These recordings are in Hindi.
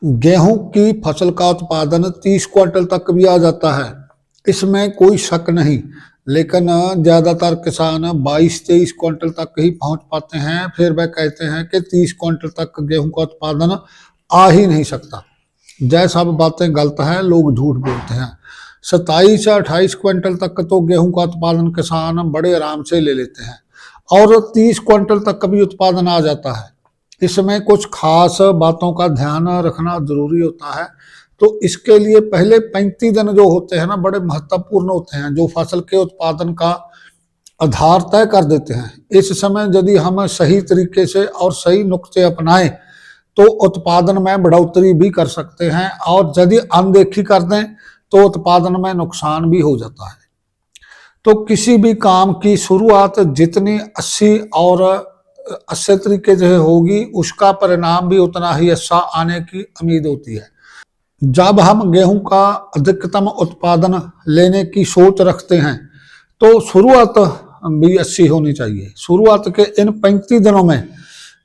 गेहूं की फसल का उत्पादन 30 क्विंटल तक भी आ जाता है, इसमें कोई शक नहीं। लेकिन ज्यादातर किसान 22-23 क्विंटल तक ही पहुंच पाते हैं। फिर वह कहते हैं कि 30 क्विंटल तक गेहूं का उत्पादन आ ही नहीं सकता। जय सब बातें गलत है, लोग झूठ बोलते हैं। 27 या 28 क्विंटल तक तो गेहूं का उत्पादन किसान बड़े आराम से ले लेते हैं और 30 क्विंटल तक का भी उत्पादन आ जाता है। इसमें कुछ खास बातों का ध्यान रखना जरूरी होता है। तो इसके लिए पहले 35 दिन जो होते हैं ना, बड़े महत्वपूर्ण होते हैं, जो फसल के उत्पादन का आधार तय कर देते हैं। इस समय यदि हम सही तरीके से और सही नुक्ते अपनाएं तो उत्पादन में बढ़ोतरी भी कर सकते हैं, और यदि अनदेखी कर दें तो उत्पादन में नुकसान भी हो जाता है। तो किसी भी काम की शुरुआत जितनी अच्छे तरीके से होगी, उसका परिणाम भी उतना ही अच्छा आने की उम्मीद होती है। जब हम गेहूं का अधिकतम उत्पादन लेने की सोच रखते हैं तो शुरुआत भी अच्छी होनी चाहिए। शुरुआत के इन 35 दिनों में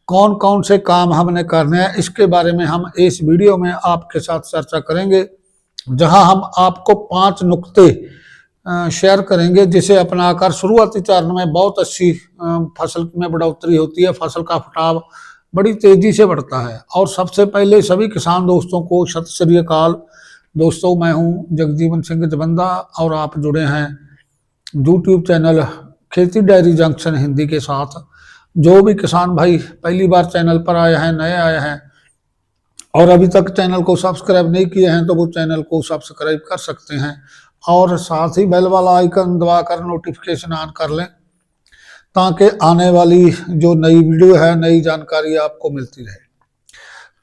कौन कौन से काम हमने करने हैं, इसके बारे में हम इस वीडियो में आपके साथ चर्चा करेंगे, जहां हम आपको 5 नुक्ते शेयर करेंगे, जिसे अपनाकर शुरुआती चरण में बहुत अच्छी फसल में बढ़ोतरी होती है। फसल का फटाव बड़ी तेजी से बढ़ता है। और सबसे पहले सभी किसान दोस्तों को सत श्री अकाल। दोस्तों, मैं हूं जगजीवन सिंह जबंदा और आप जुड़े हैं यूट्यूब चैनल खेती डायरी जंक्शन हिंदी के साथ। जो भी किसान भाई पहली बार चैनल पर आए हैं, नए आए हैं और अभी तक चैनल को सब्सक्राइब नहीं किए हैं, तो वो चैनल को सब्सक्राइब कर सकते हैं और साथ ही बेल वाला आइकन दबाकर नोटिफिकेशन ऑन कर लें, ताकि आने वाली जो नई वीडियो है, नई जानकारी आपको मिलती रहे।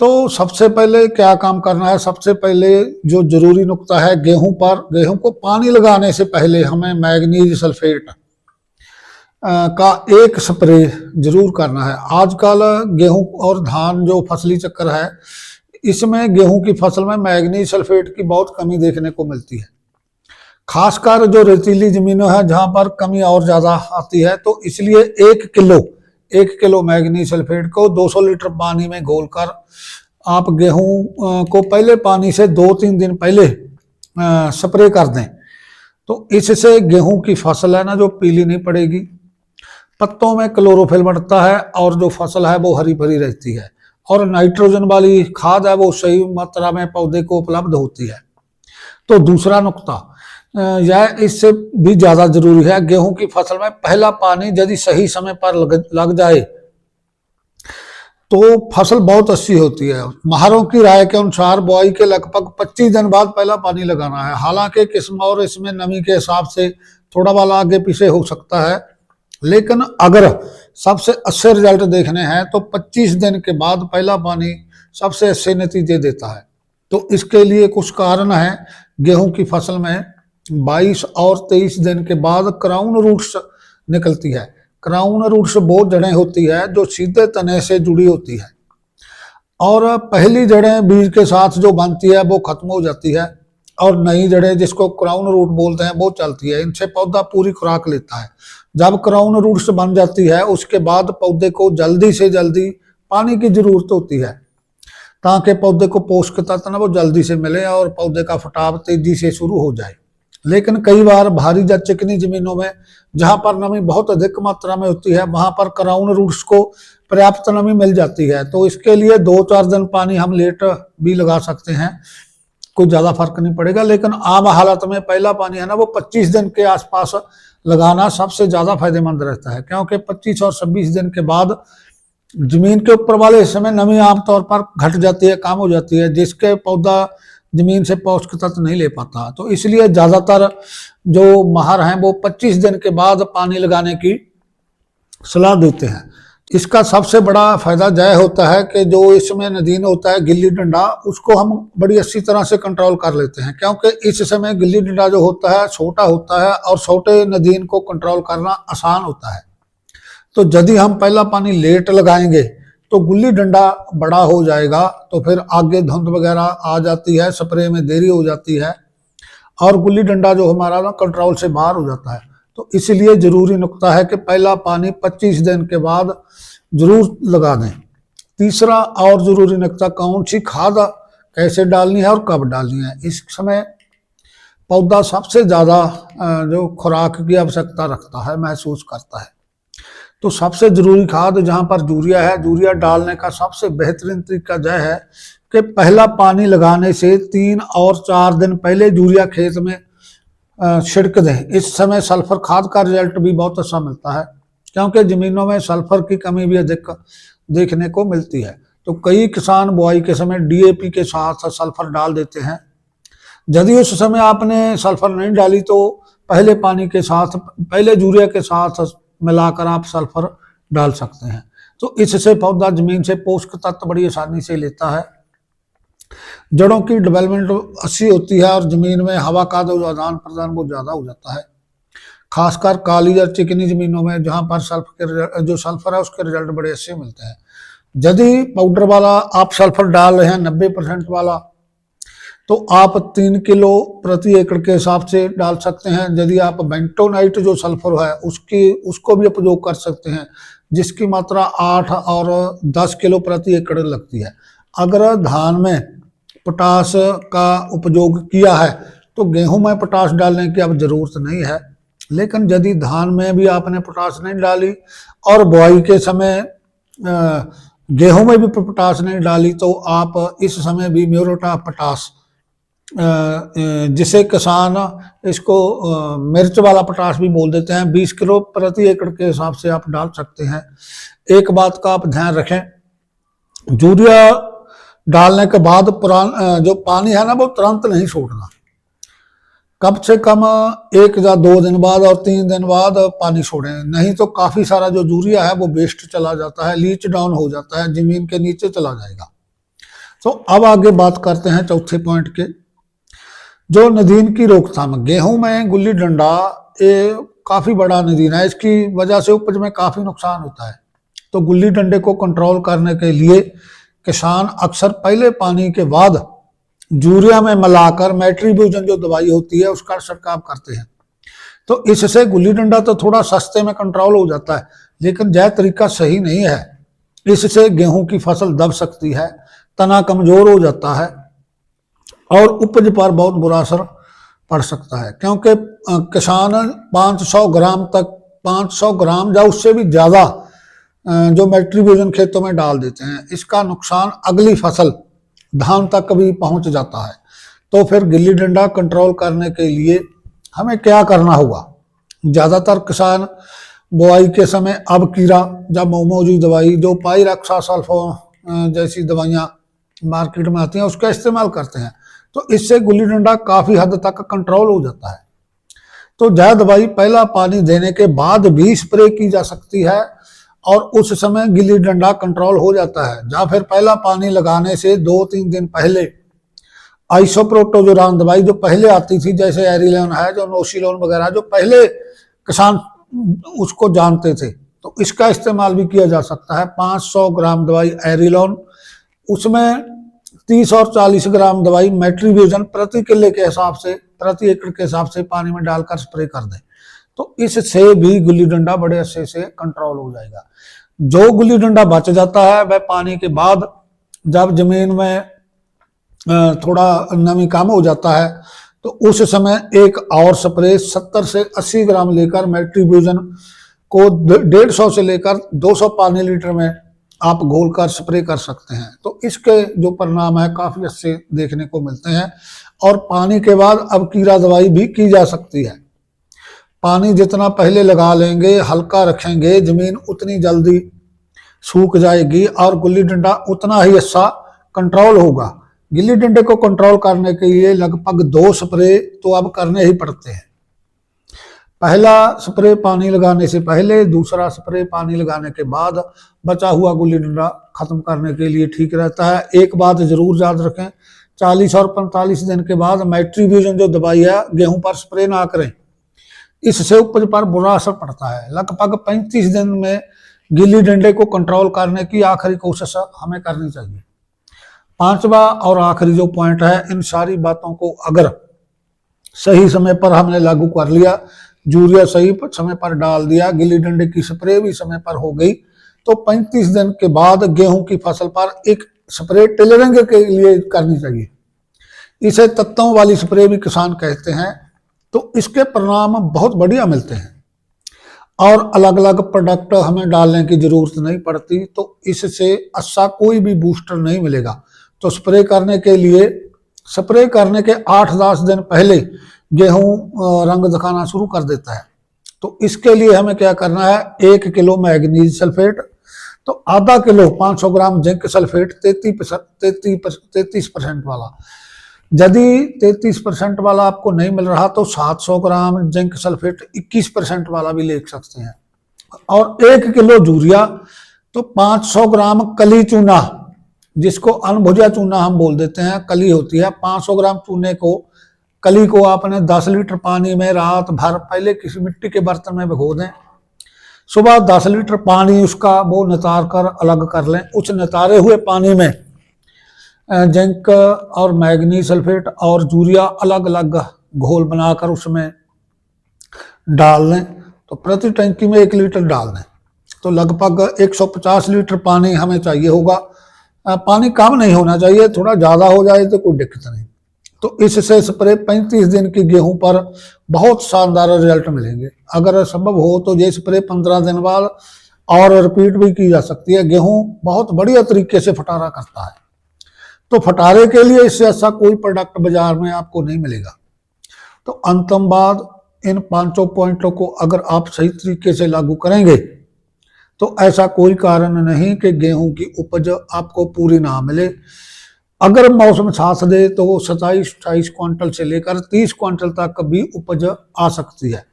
तो सबसे पहले क्या काम करना है? सबसे पहले जो जरूरी नुक्ता है, गेहूं को पानी लगाने से पहले हमें मैग्नीज सल्फेट का एक स्प्रे जरूर करना है। आजकल गेहूं और धान जो फसली चक्र है, इसमें गेहूं की फसल में मैग्नीज सल्फेट की बहुत कमी देखने को मिलती है। खासकर जो रेतीली जमीनें हैं जहां पर कमी और ज्यादा आती है, तो इसलिए 1 किलो मैग्नीज सल्फेट को 200 लीटर पानी में घोलकर आप गेहूं को पहले पानी से 2-3 दिन पहले स्प्रे कर दें। तो इससे गेहूं की फसल है ना, जो पीली नहीं पड़ेगी, पत्तों में क्लोरोफिल बढ़ता है और जो फसल है वो हरी भरी रहती है, और नाइट्रोजन वाली खाद है वो सही मात्रा में पौधे को उपलब्ध होती है। तो दूसरा नुक्ता यह इससे भी ज्यादा जरूरी है, गेहूं की फसल में पहला पानी यदि सही समय पर लग जाए तो फसल बहुत अच्छी होती है। माहरों की राय के अनुसार बुआई के लगभग 25 दिन बाद पहला पानी लगाना है। हालांकि किस्म और इसमें नमी के हिसाब से थोड़ा वाला आगे पीछे हो सकता है, लेकिन अगर सबसे अच्छे रिजल्ट देखने हैं तो 25 दिन के बाद पहला पानी सबसे अच्छे नतीजे देता है। तो इसके लिए कुछ कारण है। गेहूं की फसल में 22 और 23 दिन के बाद क्राउन रूट्स निकलती है। क्राउन रूट्स वो जड़ें होती है जो सीधे तने से जुड़ी होती है, और पहली जड़ें बीज के साथ जो बनती है वो खत्म हो जाती है, और नई जड़ें जिसको क्राउन रूट बोलते हैं वो चलती है। इनसे पौधा पूरी खुराक लेता है। जब क्राउन रूट्स बन जाती है, उसके बाद पौधे को जल्दी से जल्दी पानी की जरूरत होती है, ताकि पौधे को पोषक तत्व ना वो जल्दी से मिले और पौधे का फटाव तेजी से शुरू हो जाए। लेकिन कई बार भारी या चिकनी जमीनों में, जहां पर नमी बहुत अधिक मात्रा में होती है, वहां पर क्राउन रूट्स को पर्याप्त नमी मिल जाती है। तो इसके लिए 2-4 दिन पानी हम लेट भी लगा सकते हैं, कोई ज्यादा फर्क नहीं पड़ेगा। लेकिन आम हालत में पहला पानी है ना, वो 25 दिन के आसपास लगाना सबसे ज्यादा फायदेमंद रहता है, क्योंकि 25 और 26 दिन के बाद जमीन के ऊपर वाले हिस्से में नमी आमतौर पर घट जाती है, कम हो जाती है, जिसके पौधा जमीन से पोषक तत्व नहीं ले पाता। तो इसलिए ज्यादातर जो माहिर हैं वो 25 दिन के बाद पानी लगाने की सलाह देते हैं। इसका सबसे बड़ा फायदा यह होता है कि जो इसमें नदीन होता है, गिल्ली डंडा, उसको हम बड़ी अच्छी तरह से कंट्रोल कर लेते हैं, क्योंकि इस समय गिल्ली डंडा जो होता है छोटा होता है और छोटे नदीन को कंट्रोल करना आसान होता है। तो यदि हम पहला पानी लेट लगाएंगे तो गुल्ली डंडा बड़ा हो जाएगा, तो फिर आगे धुंध वगैरह आ जाती है, स्प्रे में देरी हो जाती है और गुल्ली डंडा जो हमारा ना कंट्रोल से बाहर हो जाता है। तो इसलिए जरूरी नुक्ता है कि पहला पानी 25 दिन के बाद जरूर लगा दें। तीसरा और जरूरी नुक्ता, कौन सी खाद कैसे डालनी है और कब डालनी है। इस समय पौधा सबसे ज़्यादा जो खुराक की आवश्यकता रखता है, महसूस करता है। तो सबसे ज़रूरी खाद जहाँ पर यूरिया है, यूरिया डालने का सबसे बेहतरीन तरीका यह है कि पहला पानी लगाने से 3 और 4 दिन पहले यूरिया खेत में छिड़क दें। इस समय सल्फर खाद का रिजल्ट भी बहुत अच्छा मिलता है, क्योंकि ज़मीनों में सल्फर की कमी भी अधिक देखने को मिलती है। तो कई किसान बुआई के समय DAP के साथ सल्फर डाल देते हैं। यदि उस समय आपने सल्फर नहीं डाली तो पहले पानी के साथ, पहले यूरिया के साथ मिलाकर आप सल्फर डाल सकते हैं। तो इससे पौधा जमीन से पोषक तत्व बड़ी आसानी से लेता है, जड़ों की डेवलपमेंट अच्छी होती है और जमीन में हवा का जो आदान प्रदान बहुत ज़्यादा हो जाता है, खासकर काली या चिकनी जमीनों में जहाँ पर जो सल्फर है उसके रिजल्ट बड़े अच्छे मिलते हैं। यदि पाउडर वाला आप सल्फर डाल रहे हैं 90% वाला, तो आप 3 किलो प्रति एकड़ के हिसाब से डाल सकते हैं। यदि आप बेंटोनाइट जो सल्फर है उसको भी उपयोग कर सकते हैं, जिसकी मात्रा 8 और 10 किलो प्रति एकड़ लगती है। अगर धान में पोटास का उपयोग किया है तो गेहूं में पोटास डालने की अब जरूरत नहीं है। लेकिन यदि धान में भी आपने पोटास नहीं डाली और बुआई के समय गेहूं में भी पोटास नहीं डाली, तो आप इस समय भी म्यूरेट ऑफ पोटास, जिसे किसान इसको मिर्च वाला पोटास भी बोल देते हैं, 20 किलो प्रति एकड़ के हिसाब से आप डाल सकते हैं। एक बात का आप ध्यान रखें, यूरिया डालने के बाद जो पानी है ना वो तुरंत नहीं छोड़ना, कम से कम 1 या 2 दिन बाद और 3 दिन बाद पानी छोड़ें, नहीं तो काफ़ी सारा जो यूरिया है वो वेस्ट चला जाता है, लीच डाउन हो जाता है, जमीन के नीचे चला जाएगा। तो अब आगे बात करते हैं चौथे पॉइंट के, जो नदीन की रोकथाम। गेहूं में गुल्ली डंडा ये काफ़ी बड़ा नदीन है, इसकी वजह से उपज में काफ़ी नुकसान होता है। तो गुल्ली डंडे को कंट्रोल करने के लिए किसान अक्सर पहले पानी के बाद यूरिया में मिलाकर मेट्रीब्यूजन जो दवाई होती है उसका छिड़काव करते हैं। तो इससे गुल्ली डंडा तो थोड़ा सस्ते में कंट्रोल हो जाता है, लेकिन यह तरीका सही नहीं है। इससे गेहूं की फसल दब सकती है, तना कमजोर हो जाता है और उपज पर बहुत बुरा असर पड़ सकता है, क्योंकि किसान 500 ग्राम या उससे भी ज़्यादा जो मेट्रीब्यूजन खेतों में डाल देते हैं। इसका नुकसान अगली फसल धान तक भी पहुंच जाता है। तो फिर गिल्ली डंडा कंट्रोल करने के लिए हमें क्या करना होगा? ज़्यादातर किसान बुआई के समय अब कीड़ा या मोमोजी दवाई, जो पाइरॉक्सासल्फोन जैसी दवाइयाँ मार्केट में आती हैं, उसका इस्तेमाल करते हैं। तो इससे गुल्ली डंडा काफ़ी हद तक कंट्रोल हो जाता है। तो यह दवाई पहला पानी देने के बाद भी स्प्रे की जा सकती है और उस समय गिल्ली डंडा कंट्रोल हो जाता है। या फिर पहला पानी लगाने से 2-3 दिन पहले आइसोप्रोटोजोरान दवाई जो पहले आती थी, जैसे एरिलोन है, जो नोसिलोन वगैरह, जो पहले किसान उसको जानते थे, तो इसका इस्तेमाल भी किया जा सकता है। 500 ग्राम दवाई एरिलोन, उसमें 30 और 40 ग्राम दवाई मेट्रीब्यूजन प्रति किले के हिसाब से, प्रति एकड़ के हिसाब से पानी में डालकर स्प्रे कर दें। तो इससे भी गुल्ली डंडा बड़े अच्छे से कंट्रोल हो जाएगा। जो गुल्ली डंडा बच जाता है वह पानी के बाद, जब जमीन में थोड़ा नमी कम हो जाता है, तो उस समय एक और स्प्रे 70 से 80 ग्राम लेकर मेट्रीब्यूजन को 150 से लेकर 200 पानी लीटर में आप घोलकर स्प्रे कर सकते हैं। तो इसके जो परिणाम है काफ़ी अच्छे देखने को मिलते हैं। और पानी के बाद अब कीड़ा दवाई भी की जा सकती है। पानी जितना पहले लगा लेंगे, हल्का रखेंगे, जमीन उतनी जल्दी सूख जाएगी और गुल्ली डंडा उतना ही अच्छा कंट्रोल होगा। गिल्ली डंडे को कंट्रोल करने के लिए लगभग 2 स्प्रे तो अब करने ही पड़ते हैं। पहला स्प्रे पानी लगाने से पहले, दूसरा स्प्रे पानी लगाने के बाद बचा हुआ गुल्ली डंडा खत्म करने के लिए ठीक रहता है। एक बात जरूर याद रखें, 40 और 45 दिन के बाद मेट्रीब्यूजन जो दवाई है गेहूं पर स्प्रे ना करें, इससे उपज पर बुरा असर पड़ता है। लगभग 35 दिन में गिल्ली डंडे को कंट्रोल करने की आखिरी कोशिश हमें करनी चाहिए। 5वां और आखिरी जो पॉइंट है, इन सारी बातों को अगर सही समय पर हमने लागू कर लिया, यूरिया सही समय पर डाल दिया, गिल्ली डंडे की स्प्रे भी समय पर हो गई, तो 35 दिन के बाद गेहूं की फसल पर एक स्प्रे टिलरिंग के लिए करनी चाहिए। इसे तत्वों वाली स्प्रे भी किसान कहते हैं। तो इसके परिणाम बहुत बढ़िया मिलते हैं और अलग अलग प्रोडक्ट हमें डालने की जरूरत नहीं पड़ती। तो इससे अच्छा कोई भी बूस्टर नहीं मिलेगा। तो स्प्रे करने के 8-10 दिन पहले गेहूं रंग दिखाना शुरू कर देता है। तो इसके लिए हमें क्या करना है, 1 किलो मैग्नीज सल्फेट, तो आधा किलो 500 ग्राम जिंक सल्फेट 33% वाला। यदि 33% वाला आपको नहीं मिल रहा तो 700 ग्राम जिंक सल्फेट 21% वाला भी ले सकते हैं। और 1 किलो यूरिया, तो 500 ग्राम कली चूना, जिसको अनभुजा चूना हम बोल देते हैं, कली होती है। 500 ग्राम कली को आपने 10 लीटर पानी में रात भर पहले किसी मिट्टी के बर्तन में भिगो दें। सुबह 10 लीटर पानी उसका वो नितार कर अलग कर लें। उस नितारे हुए पानी में जिंक और मैग्नीज सल्फेट और यूरिया अलग अलग घोल बनाकर उसमें डाल लें। तो प्रति टंकी में 1 लीटर डाल दें, तो लगभग 150 लीटर पानी हमें चाहिए होगा। पानी कम नहीं होना चाहिए, थोड़ा ज़्यादा हो जाए तो कोई दिक्कत नहीं। तो इससे स्प्रे 35 दिन की गेहूं पर बहुत शानदार रिजल्ट मिलेंगे। अगर संभव हो तो ये स्प्रे 15 दिन बाद और रिपीट भी की जा सकती है। गेहूं बहुत बढ़िया तरीके से फटारा करता है। तो फटारे के लिए इससे अच्छा कोई प्रोडक्ट बाजार में आपको नहीं मिलेगा। तो अंतिम बात, इन 5 पॉइंटों को अगर आप सही तरीके से लागू करेंगे तो ऐसा कोई कारण नहीं कि गेहूं की उपज आपको पूरी ना मिले। अगर मौसम साथ दे तो 27-28 क्विंटल से लेकर 30 क्विंटल तक भी उपज आ सकती है।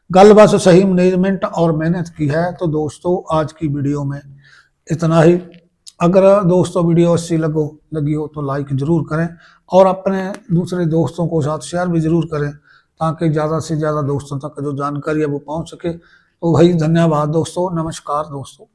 गल बस सही मैनेजमेंट और मेहनत की है। तो दोस्तों आज की वीडियो में इतना ही। अगर दोस्तों वीडियो अच्छी लगी हो तो लाइक जरूर करें और अपने दूसरे दोस्तों को साथ शेयर भी जरूर करें, ताकि ज़्यादा से ज़्यादा दोस्तों तक जो जानकारी है वो पहुंच सके। तो भाई धन्यवाद दोस्तों, नमस्कार दोस्तों।